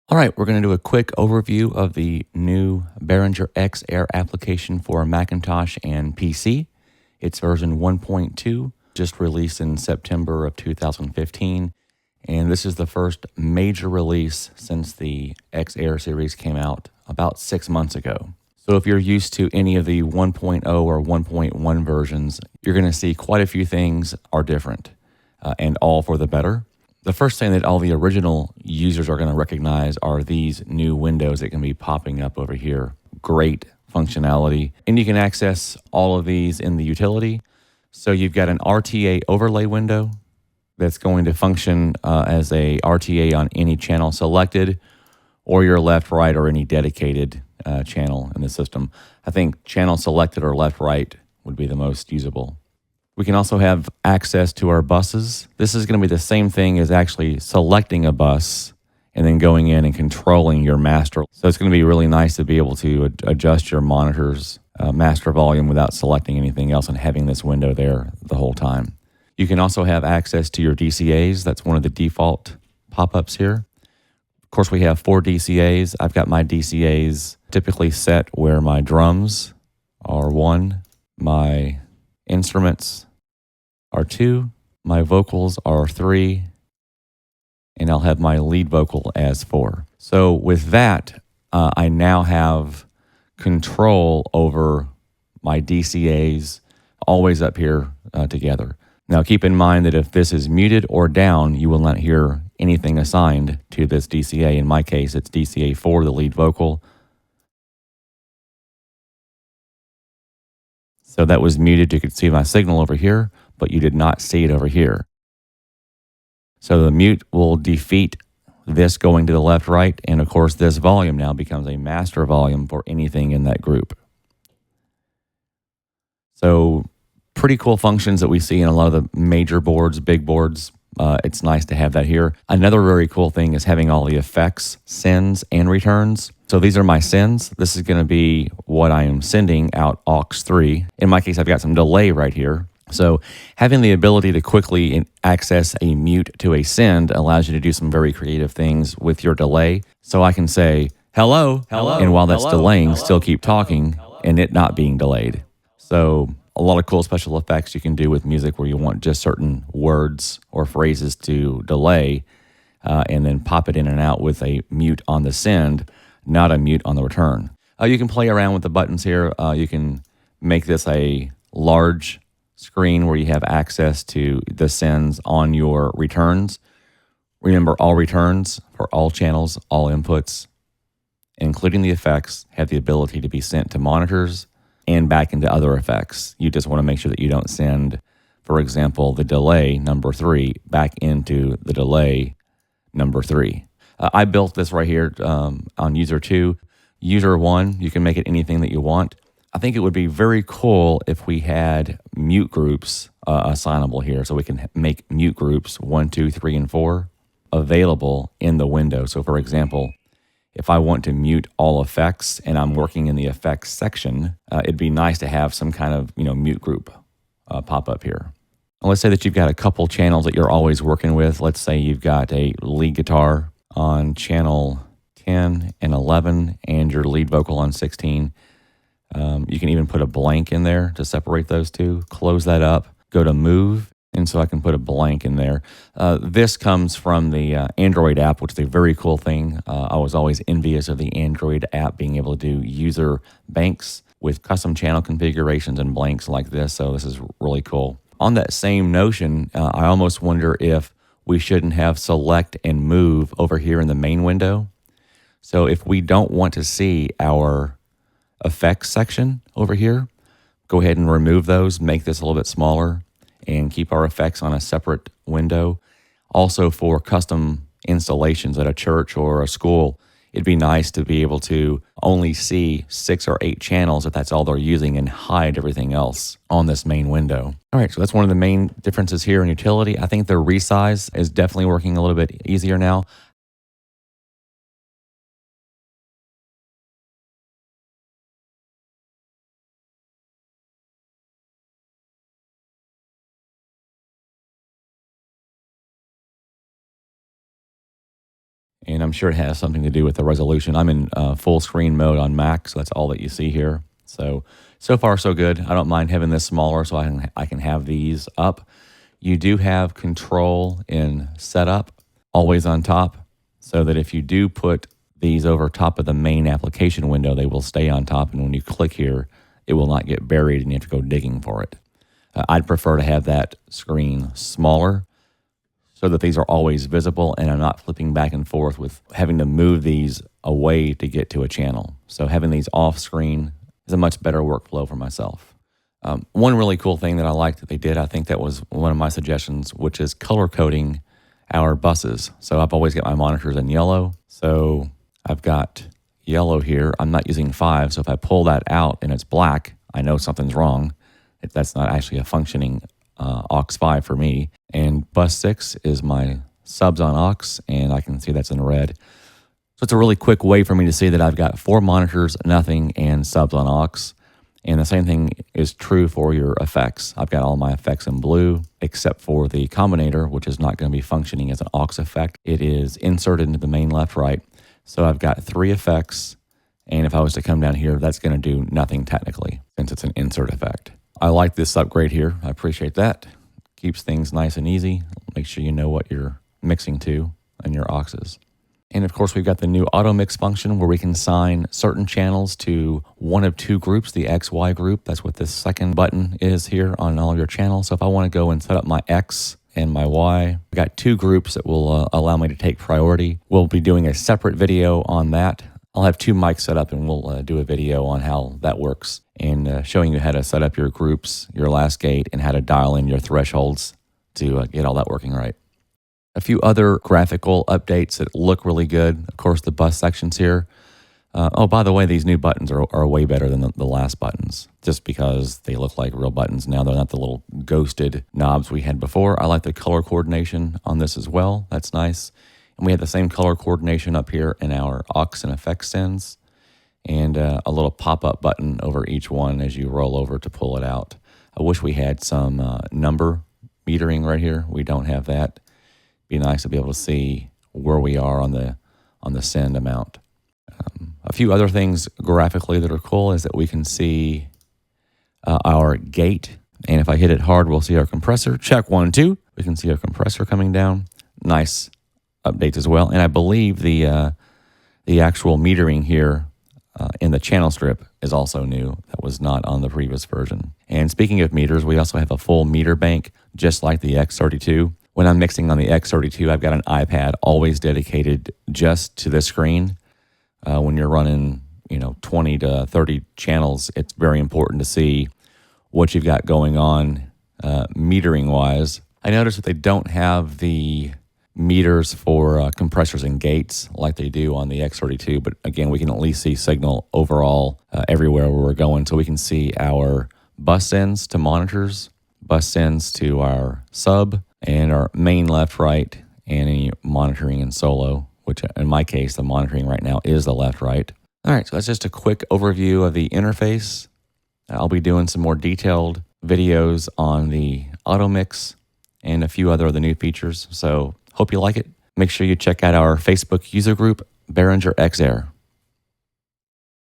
All right, we're going to do a quick overview of the new Behringer XR application for Macintosh and PC. It's version 1.2, just released in September of 2015. And this is the first major release since the XR series came out about 6 months ago. So if you're used to any of the 1.0 or 1.1 versions, you're going to see quite a few things are different and all for the better. The first thing that all the original users are going to recognize are these new windows that can be popping up over here. Great functionality. And you can access all of these in the utility. So you've got an Rta Overlay Window that's going to function as a RTA on any channel selected, or your left, right, or any dedicated channel in the system. I think channel selected or left, right would be the most usable. We can also have access to our buses. This is going to be the same thing as actually selecting a bus and then going in and controlling your master. So it's going to be really nice to be able to adjust your monitor's master volume without selecting anything else and having this window there the whole time. You can also have access to your DCAs. That's one of the default pop-ups here. Of course, we have 4 DCAs. I've got my DCAs typically set where my drums are 1, my instruments are 2, my vocals are 3, and I'll have my lead vocal as 4. So with that, I now have control over my DCAs always up here together. Now keep in mind that if this is muted or down, you will not hear anything assigned to this DCA. In my case, it's DCA 4, the lead vocal. So that was muted. You could see my signal over here, but you did not see it over here. So the mute will defeat this going to the left, right, and of course this volume now becomes a master volume for anything in that group. So pretty cool functions that we see in a lot of the major boards, big boards. It's nice to have that here. Another very cool thing is having all the effects, sends, and returns. So these are my sends. This is going to be what I am sending out aux3. In my case, I've got some delay right here. So having the ability to quickly access a mute to a send allows you to do some very creative things with your delay. So I can say, hello, and while that's delaying, still keep talking and it not being delayed. So a lot of cool special effects you can do with music where you want just certain words or phrases to delay and then pop it in and out with a mute on the send, not a mute on the return. You can play around with the buttons here. You can make this a large screen where you have access to the sends on your returns. Remember, all returns for all channels, all inputs, including the effects, have the ability to be sent to monitors and back into other effects. You just want to make sure that you don't send, for example, the delay number 3 back into the delay number 3. I built this right here on user 2. User 1, you can make it anything that you want. I think it would be very cool if we had mute groups assignable here, so we can make mute groups 1, 2, 3, and 4 available in the window. So for example, if I want to mute all effects and I'm working in the effects section, it'd be nice to have some kind of mute group pop up here. And let's say that you've got a couple channels that you're always working with. Let's say you've got a lead guitar on channel 10 and 11 and your lead vocal on 16. You can even put a blank in there to separate those two. Close that up, go to move, and so I can put a blank in there. This comes from the Android app, which is a very cool thing. I was always envious of the Android app being able to do user banks with custom channel configurations and blanks like this, so this is really cool. On that same notion, I almost wonder if we shouldn't have select and move over here in the main window. So if we don't want to see our effects section over here, go ahead and remove those, make this a little bit smaller, and keep our effects on a separate window. Also for custom installations at a church or a school, it'd be nice to be able to only see 6 or 8 channels if that's all they're using and hide everything else on this main window. All right, so that's one of the main differences here in utility. I think the resize is definitely working a little bit easier now. And I'm sure it has something to do with the resolution. I'm in full screen mode on Mac, so that's all that you see here. So far so good. I don't mind having this smaller, so I can have these up. You do have control in setup, always on top, so that if you do put these over top of the main application window, they will stay on top. And when you click here, it will not get buried and you have to go digging for it. I'd prefer to have that screen smaller so that these are always visible and I'm not flipping back and forth with having to move these away to get to a channel. So having these off screen is a much better workflow for myself. One really cool thing that I like that they did, I think that was one of my suggestions, which is color coding our buses. So I've always got my monitors in yellow. So I've got yellow here. I'm not using 5, so if I pull that out and it's black, I know something's wrong. That's not actually a functioning aux5 for me. And bus 6 is my subs on aux, and I can see that's in red. So it's a really quick way for me to see that I've got 4 monitors, nothing, and subs on aux. And the same thing is true for your effects. I've got all my effects in blue, except for the combinator, which is not going to be functioning as an aux effect. It is inserted into the main left-right. So I've got 3 effects, and if I was to come down here, that's going to do nothing technically, since it's an insert effect. I like this upgrade here. I appreciate that. Keeps things nice and easy. Make sure you know what you're mixing to and your auxes. And of course, we've got the new auto mix function where we can assign certain channels to one of 2 groups, the XY group. That's what this second button is here on all of your channels. So if I want to go and set up my X and my Y, I've got 2 groups that will allow me to take priority. We'll be doing a separate video on that. I'll have 2 mics set up and we'll do a video on how that works and showing you how to set up your groups, your last gate, and how to dial in your thresholds to get all that working right. A few other graphical updates that look really good. Of course, the bus sections here. Oh, by the way, these new buttons are way better than the last buttons, just because they look like real buttons now. They're not the little ghosted knobs we had before. I like the color coordination on this as well. That's nice. And we have the same color coordination up here in our aux and effects sends, and a little pop-up button over each one as you roll over to pull it out. I wish we had some number metering right here. We don't have that. Be nice to be able to see where we are on the send amount. A few other things graphically that are cool is that we can see our gate, and if I hit it hard, we'll see our compressor. Check 1, 2. We can see our compressor coming down. Nice updates as well. And I believe the actual metering here in the channel strip is also new. That was not on the previous version. And speaking of meters, we also have a full meter bank, just like the X32. When I'm mixing on the X32, I've got an iPad always dedicated just to this screen. When you're running, 20 to 30 channels, it's very important to see what you've got going on metering-wise. I noticed that they don't have the meters for compressors and gates like they do on the X32, but again, we can at least see signal overall everywhere where we're going, so we can see our bus sends to monitors, bus sends to our sub, and our main left, right, and any monitoring in solo, which in my case, the monitoring right now is the left, right. All right, so that's just a quick overview of the interface. I'll be doing some more detailed videos on the auto mix and a few other of the new features, so hope you like it. Make sure you check out our Facebook user group, Behringer XR.